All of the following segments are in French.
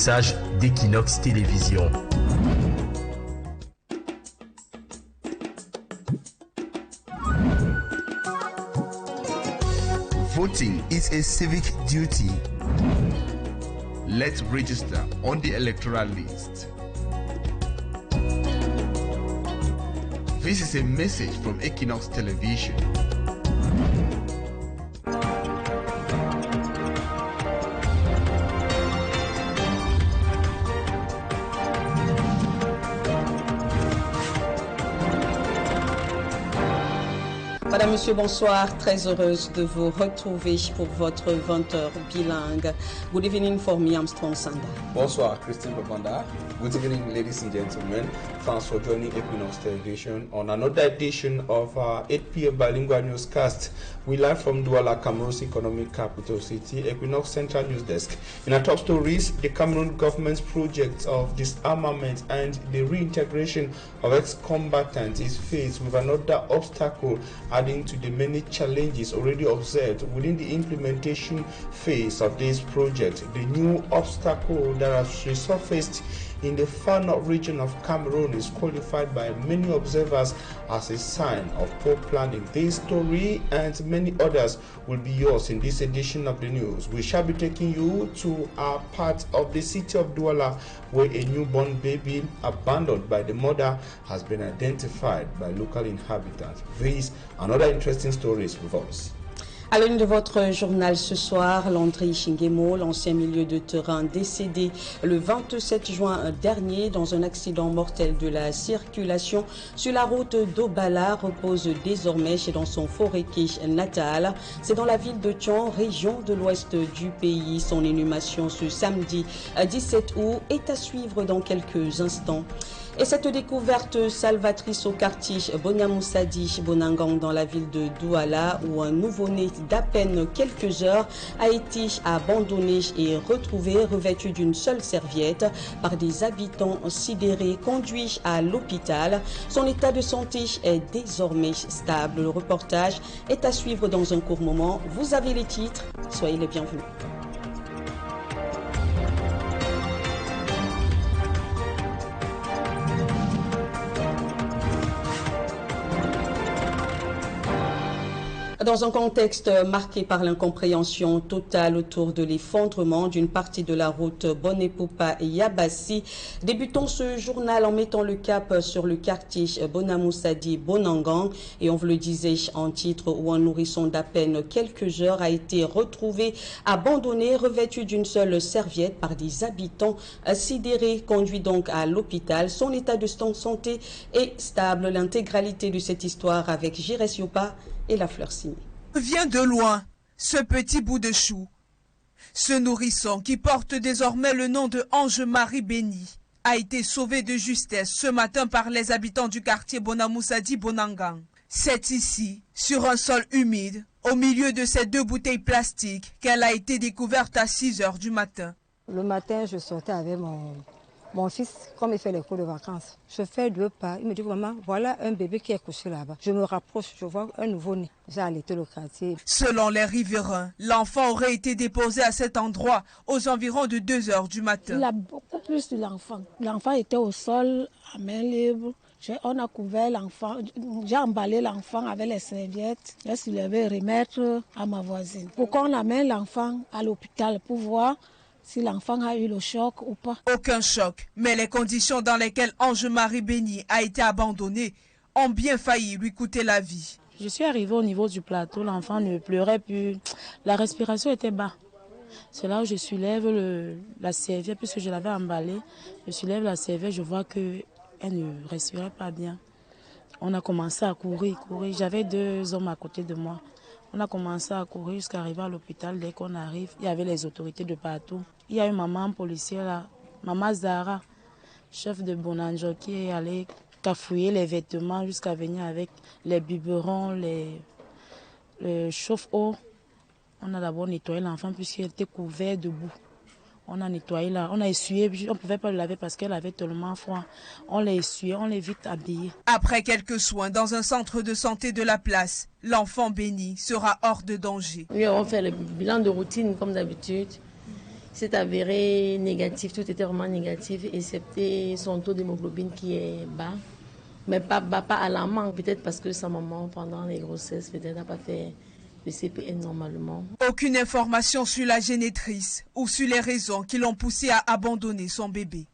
message d'Équinoxe Télévision. Voting is a civic duty. Let's register on the electoral list. This is a message from Équinoxe Television. Madame, Monsieur, bonsoir. Très heureuse de vous retrouver pour votre 20h bilingue. Good evening for me, Armstrong Sanda. Bonsoir, Christine Babanda. Good evening, ladies and gentlemen. Thanks for joining Équinoxe Television on another edition of our 8 p.m. bilingual newscast. We live from Douala, Cameroon's economic capital city, Équinoxe Central News Desk. In our top stories, the Cameroon government's project of disarmament and the reintegration of ex-combatants is faced with another obstacle, adding to the many challenges already observed within the implementation phase of this project. The new obstacle that has resurfaced in the far north region of Cameroon is qualified by many observers as a sign of poor planning. This story and many others will be yours in this edition of the news. We shall be taking you to a part of the city of Douala where a newborn baby abandoned by the mother has been identified by local inhabitants. These and other interesting stories with us. À l'une de votre journal ce soir, Landry Chingemo, l'ancien milieu de terrain décédé le 27 juin dernier dans un accident mortel de la circulation sur la route d'Obala, repose désormais dans son Foréké natal. C'est dans la ville de Thion, région de l'ouest du pays. Son inhumation ce samedi 17 août est à suivre dans quelques instants. Et cette découverte salvatrice au quartier Bonamoussadi, Bonangang, dans la ville de Douala, où un nouveau-né d'à peine quelques heures a été abandonné et retrouvé revêtu d'une seule serviette par des habitants sidérés, conduits à l'hôpital. Son état de santé est désormais stable. Le reportage est à suivre dans un court moment. Vous avez les titres, soyez les bienvenus. Dans un contexte marqué par l'incompréhension totale autour de l'effondrement d'une partie de la route Bonepopa et Yabassi, débutons ce journal en mettant le cap sur le quartier Bonamoussadi Bonangang, et on vous le disait en titre, où un nourrisson d'à peine quelques heures a été retrouvé abandonné, revêtu d'une seule serviette par des habitants sidérés, conduit donc à l'hôpital. Son état de santé est stable. L'intégralité de cette histoire avec Jires Yopa et la fleur signée. Vient de loin ce petit bout de chou. Ce nourrisson qui porte désormais le nom de Ange-Marie Béni a été sauvé de justesse ce matin par les habitants du quartier Bonamoussadi Bonangang. C'est ici, sur un sol humide, au milieu de ces deux bouteilles plastiques, qu'elle a été découverte à 6 heures du matin. Le matin, je sortais avec mon fils, comme il fait les cours de vacances. Je fais 2 pas. Il me dit, maman, voilà un bébé qui est couché là-bas. Je me rapproche, je vois un nouveau-né. J'ai allaité le quartier. Selon les riverains, l'enfant aurait été déposé à cet endroit aux environs de 2 heures du matin. Il a beaucoup plus de l'enfant. L'enfant était au sol, à main libre. On a couvert l'enfant, j'ai emballé l'enfant avec les serviettes. J'ai soulevé remettre à ma voisine. Pour qu'on amène l'enfant à l'hôpital pour voir si l'enfant a eu le choc ou pas. Aucun choc, mais les conditions dans lesquelles Ange-Marie Béni a été abandonnée ont bien failli lui coûter la vie. Je suis arrivée au niveau du plateau, l'enfant ne pleurait plus, la respiration était bas. C'est là où je soulève la serviette, puisque je l'avais emballée. Je soulève la serviette, je vois qu'elle ne respirait pas bien. On a commencé à courir. J'avais 2 hommes à côté de moi. On a commencé à courir jusqu'à arriver à l'hôpital. Dès qu'on arrive, il y avait les autorités de partout. Il y a une maman policière là, maman Zara, chef de Bonanjo, qui est allée cafouiller les vêtements jusqu'à venir avec les biberons, le chauffe-eau. On a d'abord nettoyé l'enfant puisqu'il était couvert de boue. On a nettoyé là, on a essuyé, on ne pouvait pas le laver parce qu'elle avait tellement froid. On l'a essuyé, on l'a vite habillé. Après quelques soins dans un centre de santé de la place, l'enfant béni sera hors de danger. Oui, on fait le bilan de routine comme d'habitude. s'est avéré négatif, tout était vraiment négatif, excepté son taux d'hémoglobine qui est bas. Mais pas alarmant, peut-être parce que sa maman, pendant les grossesses, peut-être n'a pas fait le CPN normalement. Aucune information sur la génitrice ou sur les raisons qui l'ont poussé à abandonner son bébé.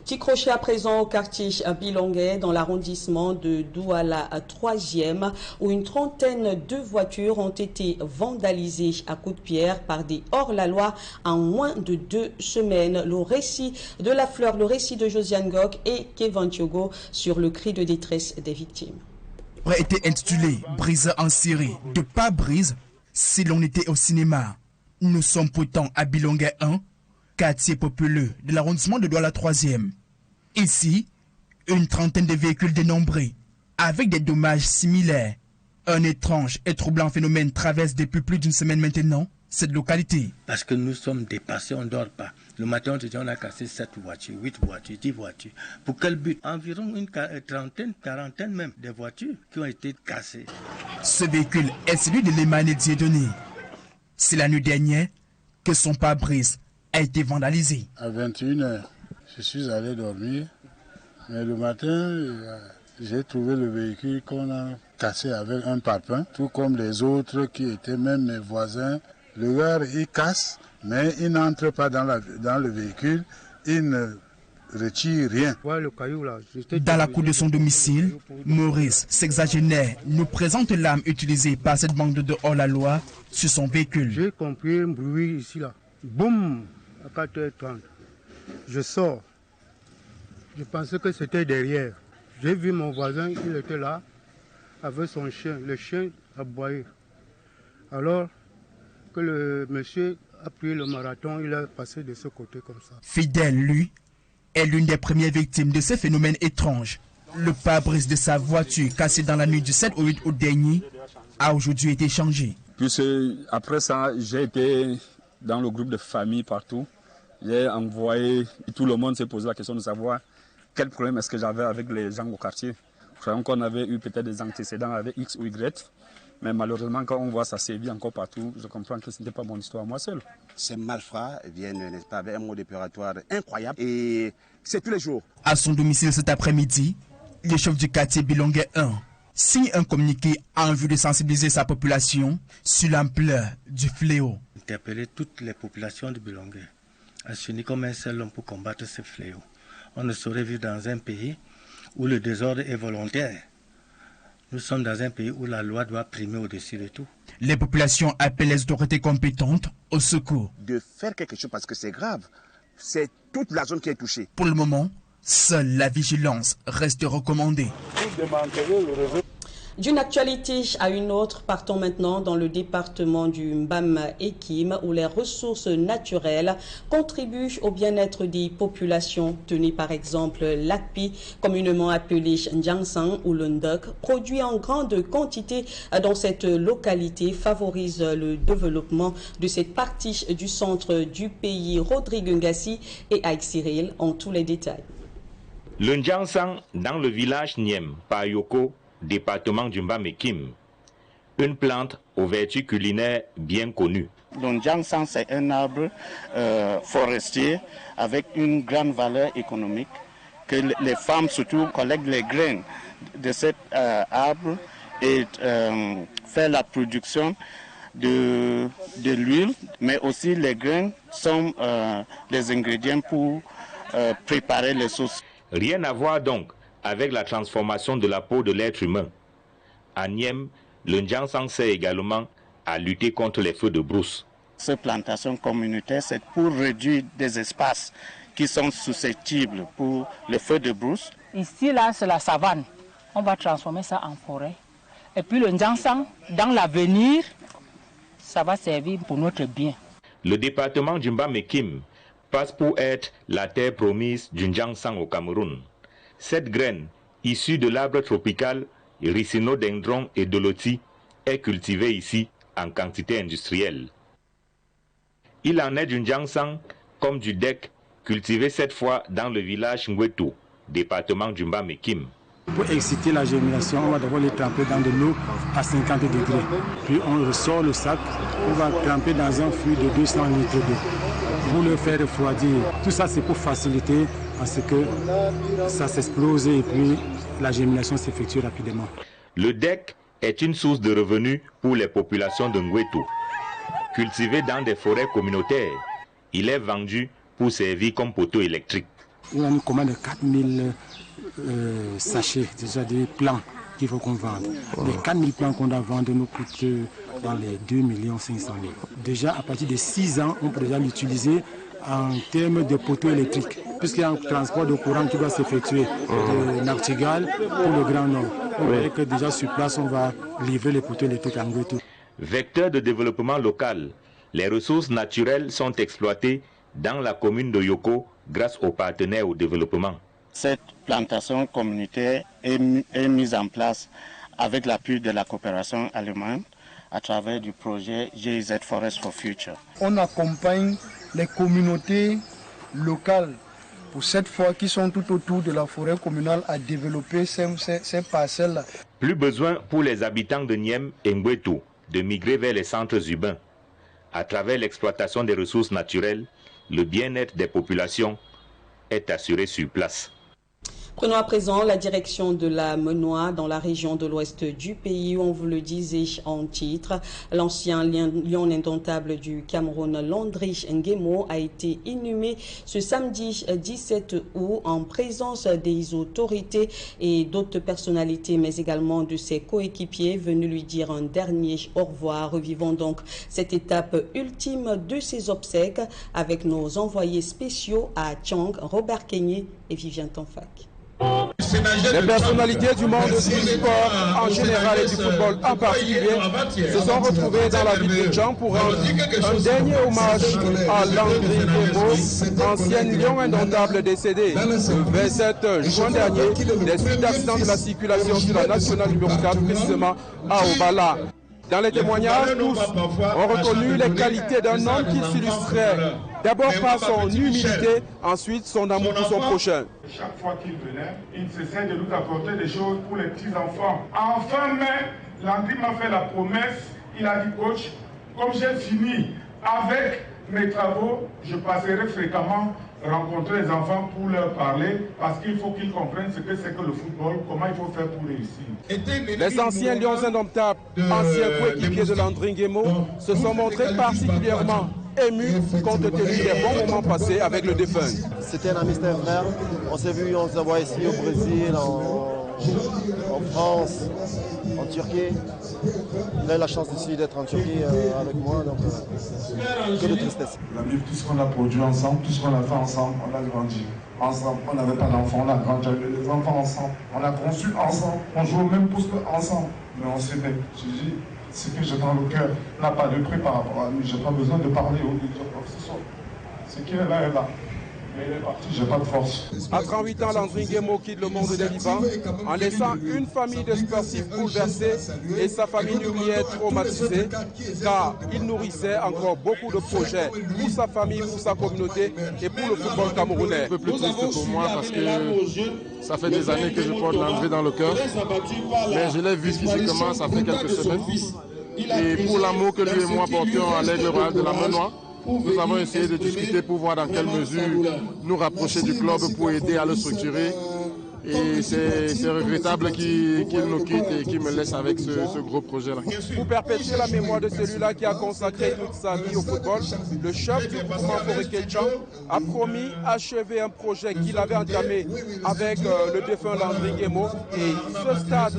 Petit crochet à présent au quartier Bilingue dans l'arrondissement de Douala 3e où une trentaine de voitures ont été vandalisées à coups de pierre par des hors-la-loi en moins de 2 semaines. Le récit de la fleur, le récit de Josiane Gok et Kevin Tiogo sur le cri de détresse des victimes. Aurait été intitulé Brise en série de pas brise si l'on était au cinéma. Nous sommes pourtant à Bilingue 1, quartier populeux de l'arrondissement de Douala 3e. Ici, une trentaine de véhicules dénombrés, avec des dommages similaires. Un étrange et troublant phénomène traverse depuis plus d'une semaine maintenant cette localité. Parce que nous sommes dépassés, on ne dort pas. Le matin, on se dit on a cassé 7 voitures, 8 voitures, 10 voitures. Pour quel but? Environ une trentaine, quarantaine même de voitures qui ont été cassées. Ce véhicule est celui de Lemane Dieudonné. C'est la nuit dernière que son pare-brise a été vandalisé. À 21h, je suis allé dormir, mais le matin, j'ai trouvé le véhicule qu'on a cassé avec un parpaing, tout comme les autres qui étaient même mes voisins. Le gars, il casse, mais il n'entre pas dans le véhicule, il ne retire rien. Dans la cour de son domicile, Maurice, sexagénaire, nous présente l'arme utilisée par cette bande de hors-la-loi sur son véhicule. J'ai compris un bruit ici, là. Boum, à 4h30. Je sors. Je pensais que c'était derrière. J'ai vu mon voisin, il était là, avec son chien. Le chien aboyait. Alors que le monsieur a pris le marathon, il a passé de ce côté comme ça. Fidèle, lui, est l'une des premières victimes de ce phénomène étrange. Le pare-brise de sa voiture cassé dans la nuit du 7 au 8 août dernier a aujourd'hui été changé. Puis après ça, j'ai été dans le groupe de famille partout. J'ai envoyé, tout le monde s'est posé la question de savoir quel problème est-ce que j'avais avec les gens au quartier. Je croyais qu'on avait eu peut-être des antécédents avec X ou Y, mais malheureusement quand on voit ça sévit encore partout, je comprends que ce n'était pas mon histoire moi seul. Ces malfrats viennent, n'est-ce pas, avec un mode opératoire incroyable et c'est tous les jours. À son domicile cet après-midi, le chef du quartier Bilingue 1 signe un communiqué en vue de sensibiliser sa population sur l'ampleur du fléau. Interpeller toutes les populations de Bilingue à s'unir comme un seul homme pour combattre ce fléau. On ne saurait vivre dans un pays où le désordre est volontaire. Nous sommes dans un pays où la loi doit primer au-dessus de tout. Les populations appellent les autorités compétentes au secours. De faire quelque chose parce que c'est grave. C'est toute la zone qui est touchée. Pour le moment, seule la vigilance reste recommandée. D'une actualité à une autre, partons maintenant dans le département du Mbam-Ekim où les ressources naturelles contribuent au bien-être des populations. Tenez par exemple l'akpi, communément appelé Ndjangsang ou l'Undok, produit en grande quantité dans cette localité, favorise le développement de cette partie du centre du pays. Rodrigue Ngassi et Aïk Cyril ont tous les détails. Le Ndjangsang dans le village Niem, Payoko, département du Mbam-Ekim, une plante aux vertus culinaires bien connues. Le Ndjangsang, c'est un arbre forestier avec une grande valeur économique que les femmes surtout collectent les graines de cet arbre et font la production de l'huile, mais aussi les graines sont les ingrédients pour préparer les sauces. Rien à voir donc avec la transformation de la peau de l'être humain. À Niem, le Ndjangsang sert également à lutter contre les feux de brousse. Cette plantation communautaire, c'est pour réduire des espaces qui sont susceptibles pour le feu de brousse. Ici, là, c'est la savane. On va transformer ça en forêt. Et puis le Ndjangsang, dans l'avenir, ça va servir pour notre bien. Le département du Mbam-Ekim passe pour être la terre promise du Ndjangsang au Cameroun. Cette graine, issue de l'arbre tropical Ricynodendron et Doloti, est cultivée ici en quantité industrielle. Il en est du Ndjangsang comme du dek, cultivé cette fois dans le village Ngweto, département du Mbam-Ekim. Pour exciter la germination, on va d'abord les tremper dans de l'eau à 50 degrés. Puis on ressort le sac, on va tremper dans un flux de 200 litres d'eau pour le faire refroidir. Tout ça, c'est pour faciliter à ce que ça s'explose et puis la germination s'effectue rapidement. Le DEC est une source de revenus pour les populations de Ngwetou. Cultivé dans des forêts communautaires, il est vendu pour servir comme poteau électrique. On a une commande de 4000 sachets, déjà des plants qu'il faut qu'on vende. Les 4000 plants qu'on doit vendre nous coûtent dans les 2 500 000. Déjà, à partir de 6 ans, on peut déjà l'utiliser en termes de poteau électrique, puisqu'il y a un transport de courant qui doit s'effectuer de Nachtigal pour le Grand Nord. On voit que déjà sur place, on va livrer les poteaux électriques en Ngwetou. Vecteur de développement local, les ressources naturelles sont exploitées dans la commune de Yoko grâce aux partenaires au développement. Cette plantation communautaire est mise en place avec l'appui de la coopération allemande à travers du projet GIZ Forest for Future. On accompagne les communautés locales pour cette fois qui sont tout autour de la forêt communale à développer ces parcelles-là. Plus besoin pour les habitants de Niem et Ngwetou de migrer vers les centres urbains. À travers l'exploitation des ressources naturelles, le bien-être des populations est assuré sur place. Prenons à présent la direction de la Menoie dans la région de l'ouest du pays. On vous le disait en titre, l'ancien lion indomptable du Cameroun, Landry Nguemo, a été inhumé ce samedi 17 août en présence des autorités et d'autres personnalités, mais également de ses coéquipiers venus lui dire un dernier au revoir. Revivons donc cette étape ultime de ses obsèques avec nos envoyés spéciaux à Tchang, Robert Kenyé et Vivien Tanfac. Les personnalités du monde du sport en général et du football en particulier se sont retrouvées dans la ville de Tchang pour rendre un dernier hommage à Landry Nguemo, ancien lion indomptable décédé le 27 juin dernier des suites d'accidents de la circulation sur la nationale numéro 4, précisément à Obala. Dans les témoignages, tous ont reconnu les qualités d'un homme qui s'illustrait d'abord par son humilité, ensuite son amour pour son prochain. Chaque fois qu'il venait, il cessait de nous apporter des choses pour les petits-enfants. En fin mai, Landry m'a fait la promesse, il a dit, coach, comme j'ai fini avec mes travaux, je passerai fréquemment rencontrer les enfants pour leur parler, parce qu'il faut qu'ils comprennent ce que c'est que le football, comment il faut faire pour réussir. Les anciens lions indomptables, anciens coéquipiers de Landry Nguemo, se sont montrés particulièrement émus compte tenu des bons moments passés avec le défunt. C'était un ami, c'était un frère. On s'est vu, on se voit ici au Brésil, en France, en Turquie. Il a eu la chance ici d'être en Turquie avec moi, donc que de tristesse. Tout ce qu'on a produit ensemble, tout ce qu'on a fait ensemble, on a grandi. Ensemble, on n'avait pas d'enfants, on a grandi avec les enfants ensemble, on a conçu ensemble, on joue au même poste ensemble, mais on s'aimait. Je dis, ce que j'ai dans le cœur n'a pas de prix par rapport à lui, j'ai pas besoin de parler ou de dire quoi que ce soit. Ce qui est là est là. Mais il est parti, j'ai pas de force. À 38 ans, Landry Nguemo quitte le monde des vivants en laissant une famille de sportifs bouleversés et sa famille nucléaire traumatisée, car il nourrissait encore beaucoup de projets pour sa famille, pour sa communauté et pour le football camerounais. Un peu plus triste pour moi parce que ça fait des années que je porte Landry dans le cœur, mais je l'ai vu physiquement, ça fait quelques semaines. Et pour l'amour que lui et moi portions à l'Aigle Royal de la Menoie, nous avons essayé de discuter pour voir dans quelle mesure nous rapprocher du club pour aider à le structurer. Et c'est regrettable qu'il nous quitte et qu'il me laisse avec ce gros projet-là. Pour perpétuer la mémoire de celui-là qui a consacré toute sa vie au football, le chef du mouvement Forekecha a promis achever un projet qu'il avait entamé avec le défunt Landry Nguemo. Et ce stade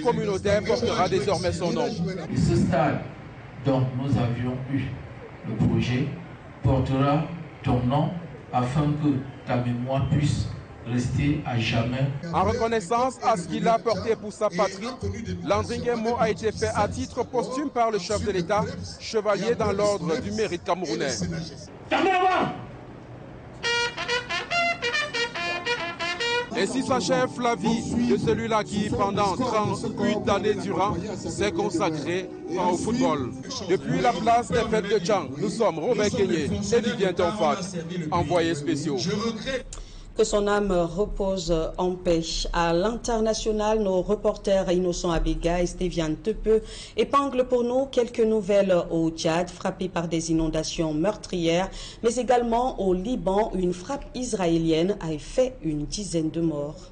communautaire portera désormais son nom. Ce stade dont nous avions eu le projet portera ton nom afin que ta mémoire puisse rester à jamais. En reconnaissance à ce qu'il a apporté pour sa patrie, Landry Nguemo a été fait à titre posthume par le chef de l'État, chevalier dans l'ordre du mérite camerounais. Ainsi s'achève la vie de celui-là qui, pendant 38 années durant, s'est consacré au football. Depuis la place des fêtes de Tchang, nous sommes Robert Kenyé et Vivien Tanfac, envoyés spéciaux. Que son âme repose en paix. À l'international, nos reporters Innocent Abega et Stéviane Tepeu épinglent pour nous quelques nouvelles au Tchad, frappé par des inondations meurtrières, mais également au Liban, où une frappe israélienne a fait une dizaine de morts.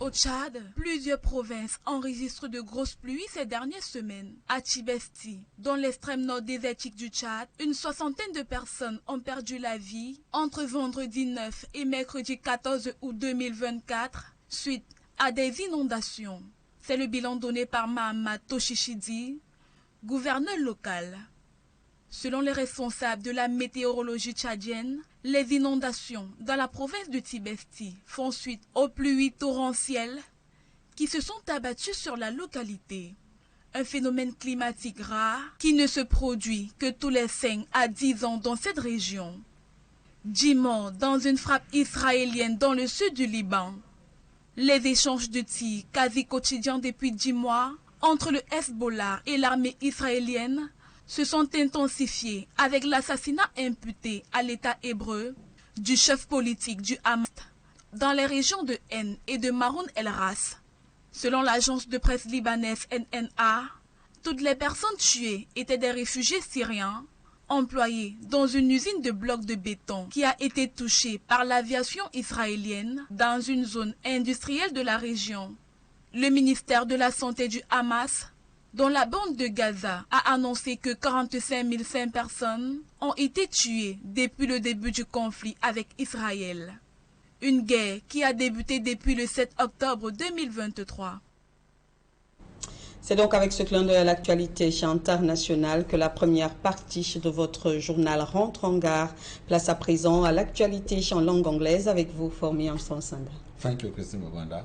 Au Tchad, plusieurs provinces enregistrent de grosses pluies ces dernières semaines. À Tibesti, dans l'extrême nord désertique du Tchad, une soixantaine de personnes ont perdu la vie entre vendredi 9 et mercredi 14 août 2024 suite à des inondations. C'est le bilan donné par Mahamat Toshichidi, gouverneur local. Selon les responsables de la météorologie tchadienne, les inondations dans la province de Tibesti font suite aux pluies torrentielles qui se sont abattues sur la localité. Un phénomène climatique rare qui ne se produit que tous les 5 à 10 ans dans cette région. 10 morts dans une frappe israélienne dans le sud du Liban. Les échanges de tirs quasi quotidiens depuis 10 mois entre le Hezbollah et l'armée israélienne se sont intensifiés avec l'assassinat imputé à l'État hébreu du chef politique du Hamas dans les régions de Haine et de Maroun el-Ras. Selon l'agence de presse libanaise NNA, toutes les personnes tuées étaient des réfugiés syriens employés dans une usine de blocs de béton qui a été touchée par l'aviation israélienne dans une zone industrielle de la région. Le ministère de la Santé du Hamas, dont la bande de Gaza a annoncé que 45 500 personnes ont été tuées depuis le début du conflit avec Israël. Une guerre qui a débuté depuis le 7 octobre 2023. C'est donc avec ce clin d'œil à l'actualité internationale que la première partie de votre journal rentre en gare. Place à présent à l'actualité en langue anglaise avec vous, Formé Amsterdam. Thank you, Christine Mabanda.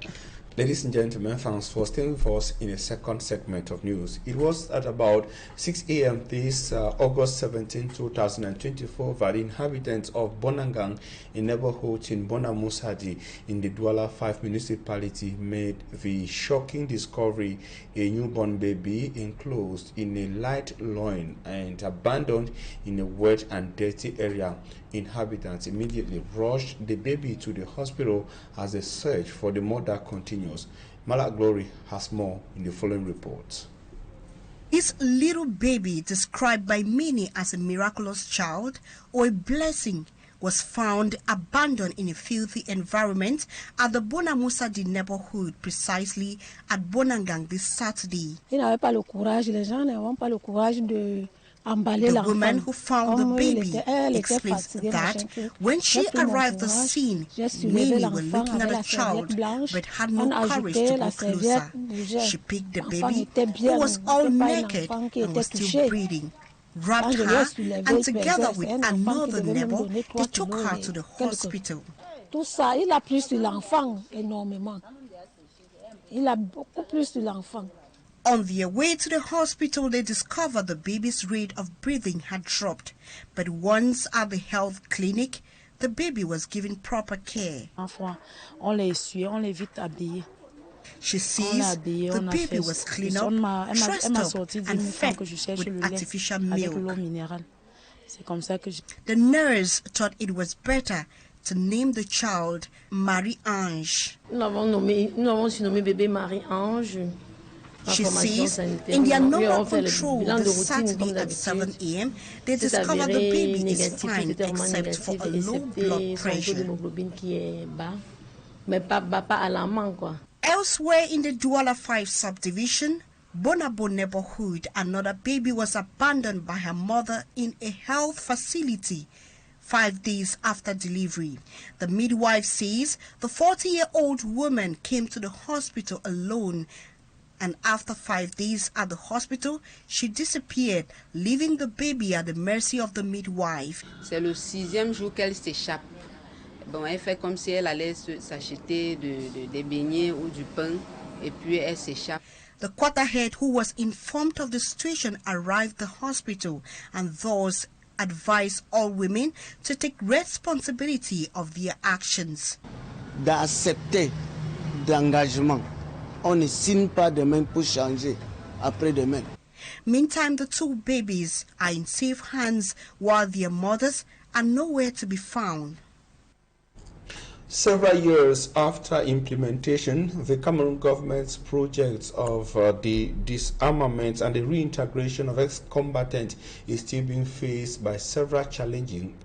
Ladies and gentlemen, thanks for staying with us in a second segment of news. It was at about 6 a.m. this August 17, 2024 that inhabitants of Bonangang, a neighborhood in Bonamusadi in the Douala 5 municipality, made the shocking discovery a newborn baby enclosed in a light loin and abandoned in a wet and dirty area. Inhabitants immediately rushed the baby to the hospital as the search for the mother continues. Malak Glory has more in the following report. This little baby, described by many as a miraculous child or a blessing, was found abandoned in a filthy environment at the Bonamusadi neighborhood, precisely at Bonangang this Saturday. Ils n'avaient pas le courage, les gens n'avaient pas le courage de The woman who found the baby explains that when she arrived at the scene, many were looking at the child but had no courage to go closer. She picked the baby, who was all naked and was still breathing, wrapped her, and together with another neighbor, they took her to the hospital. Tout ça, il a plu sur l'enfant énormément. Il a beaucoup plu sur l'enfant. On their way to the hospital, they discovered the baby's rate of breathing had dropped. But once at the health clinic, the baby was given proper care. She says the baby was cleaned up, dressed up, and fed with artificial milk. The nurse thought it was better to name the child Marie-Ange. Nous avons surnommé bébé Marie-Ange. She says in their normal control this Saturday at 7 a.m., they discovered the baby is fine except for a low blood pressure. Elsewhere in the Douala 5 subdivision, Bonabo neighborhood, another baby was abandoned by her mother in a health facility 5 days after delivery. The midwife says the 40-year-old woman came to the hospital alone, and after 5 days at the hospital, she disappeared, leaving the baby at the mercy of the midwife. C'est le 6e jour qu'elle s'échappe. Bon, elle fait comme si elle allait s'acheter des beignets ou du pain, et puis elle s'échappe. The quarterhead, who was informed of the situation, arrived at the hospital and thus advised all women to take responsibility of their actions. D'accepter d'engagement. On ne signe pas demain pour changer après-demain. Meantime, the two babies are in safe hands while their mothers are nowhere to be found. Several years after implementation, the Cameroon government's projects of the disarmament and the reintegration of ex-combatants is still being faced by several challenging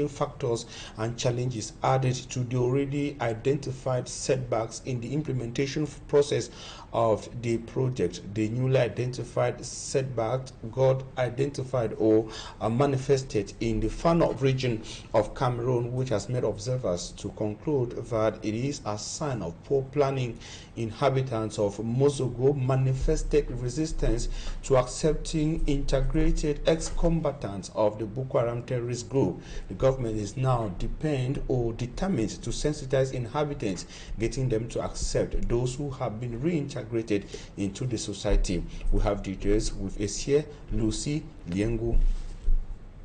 factors and challenges added to the already identified setbacks in the implementation process of the project. The newly identified setbacks got identified or manifested in the far north region of Cameroon, which has made observers to conclude that it is a sign of poor planning. Inhabitants of Mozogo manifested resistance to accepting integrated ex-combatants of the Boko Haram terrorist group. The government is now determined to sensitize inhabitants, getting them to accept those who have been reintegrated into the society. We have details with Esie Lucy Liengu.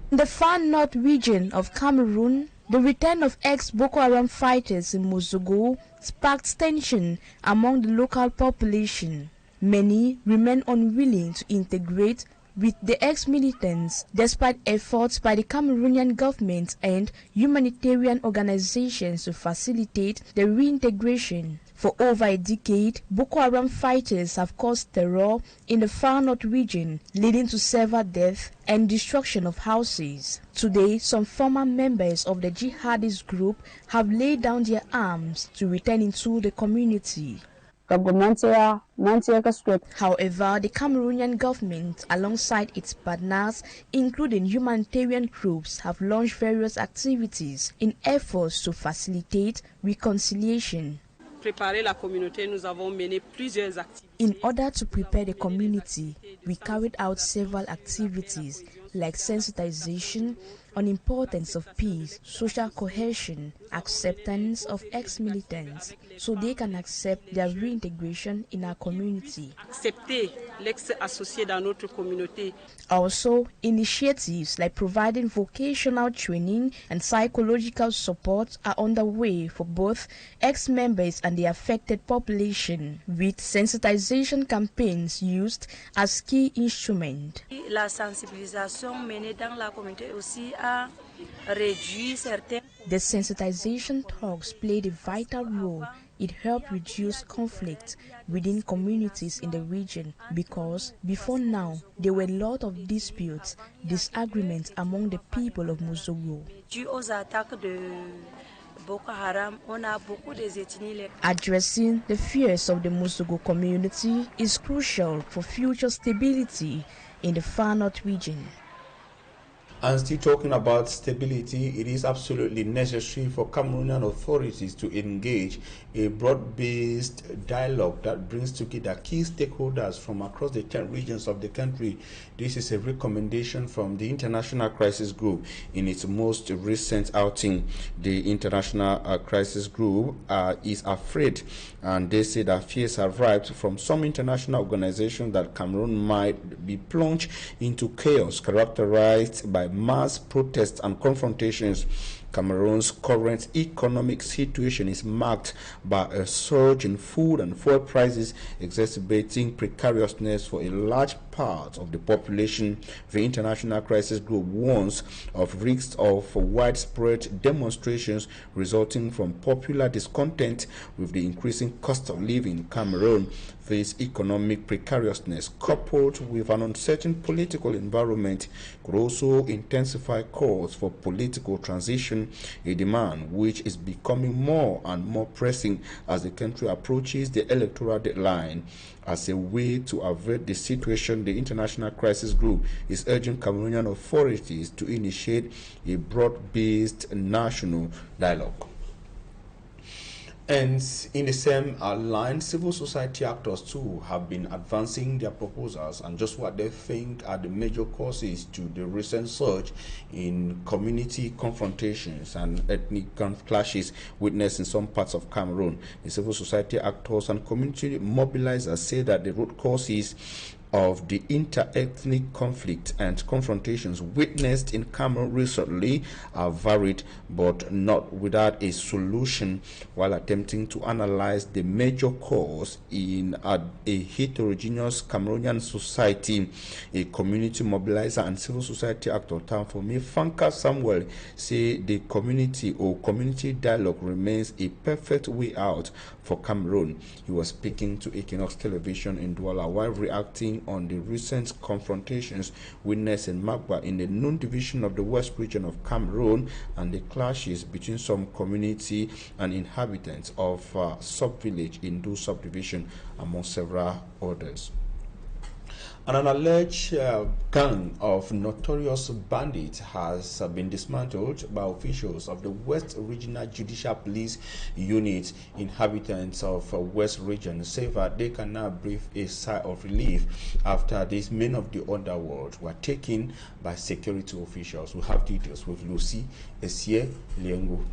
In the far north region of Cameroon, the return of ex-Boko Haram fighters in Mozogo sparked tension among the local population. Many remain unwilling to integrate with the ex-militants despite efforts by the Cameroonian government and humanitarian organizations to facilitate the reintegration. For over a decade, Boko Haram fighters have caused terror in the far north region, leading to several deaths and destruction of houses. Today, some former members of the jihadist group have laid down their arms to return into the community. However, the Cameroonian government, alongside its partners, including humanitarian groups, have launched various activities in efforts to facilitate reconciliation. In order to prepare the community, we carried out several activities like sensitization on importance of peace, social cohesion, acceptance of ex-militants, so they can accept their reintegration in our community. Also, initiatives like providing vocational training and psychological support are underway for both ex-members and the affected population, with sensitization campaigns used as key instrument. The sensitization talks played a vital role. It helped reduce conflict within communities in the region because before now there were a lot of disputes, disagreements among the people of Mozogo. Addressing the fears of the Mozogo community is crucial for future stability in the far north region. And still talking about stability, it is absolutely necessary for Cameroonian authorities to engage a broad-based dialogue that brings together key stakeholders from across the 10 regions of the country. This is a recommendation from the International Crisis Group in its most recent outing. The International Crisis Group is afraid, and they say that fears have arrived from some international organizations that Cameroon might be plunged into chaos characterized by mass protests and confrontations. Cameroon's current economic situation is marked by a surge in food and fuel prices, exacerbating precariousness for a large part of the population. The International Crisis Group warns of risks of widespread demonstrations resulting from popular discontent with the increasing cost of living in Cameroon. This economic precariousness, coupled with an uncertain political environment, could also intensify calls for political transition, a demand which is becoming more and more pressing as the country approaches the electoral deadline. As a way to avert the situation, the International Crisis Group is urging Cameroonian authorities to initiate a broad-based national dialogue. And in the same line, civil society actors too have been advancing their proposals and just what they think are the major causes to the recent surge in community confrontations and ethnic clashes witnessed in some parts of Cameroon. The civil society actors and community mobilizers say that the root causes of the inter-ethnic conflict and confrontations witnessed in Cameroon recently are varied but not without a solution, while attempting to analyze the major cause in a heterogeneous Cameroonian society. A community mobilizer and civil society actor, Tanfomi Fanka Samuel, say the community dialogue remains a perfect way out for Cameroon. He was speaking to Équinoxe television in Douala while reacting on the recent confrontations witnessed in Magba in the Nous division of the West region of Cameroon and the clashes between some community and inhabitants of sub-village in Du subdivision, among several others. And an alleged gang of notorious bandits has been dismantled by officials of the West Regional Judicial Police Unit. Inhabitants of West Region say that they can now breathe a sigh of relief after these men of the underworld were taken by security officials. We have details with Lucy Esie Liengo.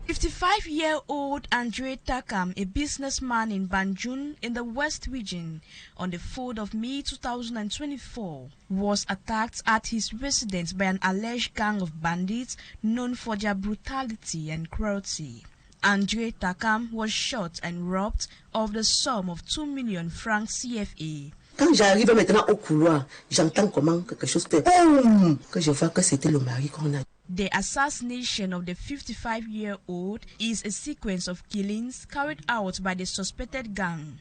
55-year-old Andre Takam, a businessman in Banjul in the West Region, on the 4th of May 2024, was attacked at his residence by an alleged gang of bandits known for their brutality and cruelty. Andre Takam was shot and robbed of the sum of 2 million francs CFA. Quand j'arrive maintenant au couloir, j'entends comment quelque chose fait boum, que je vois que c'était le mari qu'on a. The assassination of the 55-year-old is a sequence of killings carried out by the suspected gang.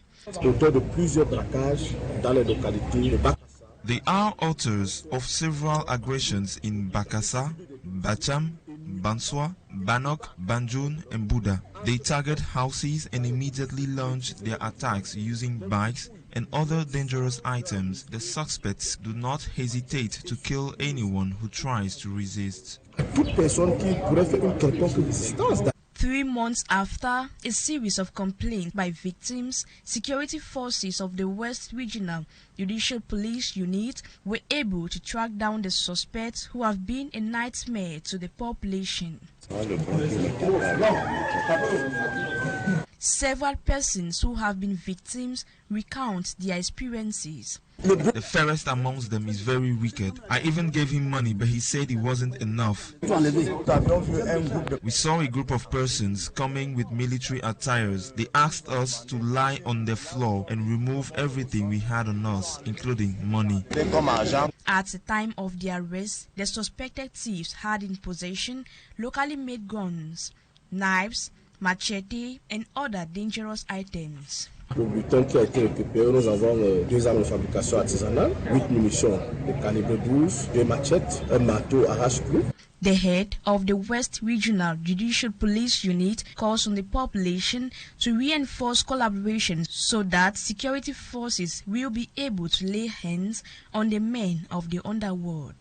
They are authors of several aggressions in Bakassa, Bacham, Banswa, Banok, Banjul, and Buda. They target houses and immediately launch their attacks using bikes and other dangerous items. The suspects do not hesitate to kill anyone who tries to resist. 3 months after a series of complaints by victims, security forces of the West Regional Judicial Police Unit were able to track down the suspects who have been a nightmare to the population. Several persons who have been victims recount their experiences. The fairest amongst them is very wicked. I even gave him money, but he said it wasn't enough. We saw a group of persons coming with military attires. They asked us to lie on the floor and remove everything we had on us, including money. At the time of their arrest, the suspected thieves had in possession locally made guns, knives, machete, and other dangerous items. Le butin qui a été récupéré, nous avons 2 armes de fabrication artisanale, 8 munitions de calibre 12, 2 machettes, un marteau arrache-clou. The head of the West Regional Judicial Police Unit calls on the population to reinforce collaboration so that security forces will be able to lay hands on the men of the underworld.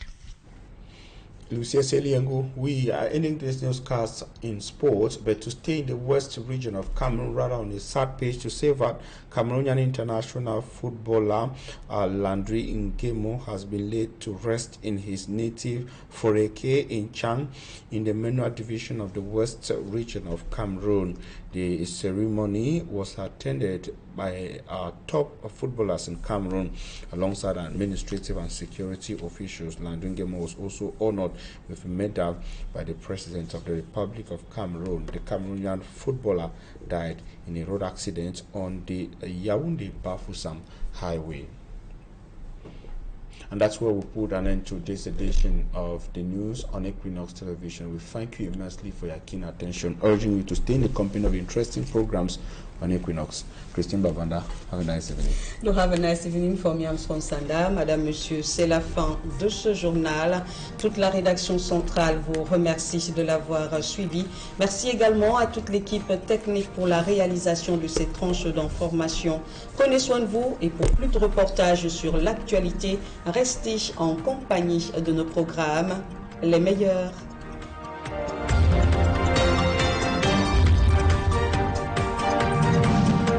Lucia Seliango, we are ending this newscast in sports, but to stay in the West region of Cameroon, rather on the sad page, to say that Cameroonian international footballer Landry Ngemo has been laid to rest in his native Foreke in Chang in the manual division of the West region of Cameroon. The ceremony was attended by top footballers in Cameroon alongside administrative and security officials. Landry Ngemo was also honored with a medal by the President of the Republic of Cameroon. The Cameroonian footballer died in a road accident on the Yaoundé-Bafoussam highway. And that's where we put an end to this edition of the news on Equinoxe Television. We thank you immensely for your keen attention, urging you to stay in the company of interesting programs on Equinoxe. Christine Bavanda, have a nice evening. Do have a nice evening for me, Sanda. Madame, Monsieur, c'est la fin de ce journal. Toute la rédaction centrale vous remercie de l'avoir suivi. Merci également à toute l'équipe technique pour la réalisation de ces tranches d'information. Prenez soin de vous et pour plus de reportages sur l'actualité, restez en compagnie de nos programmes les meilleurs.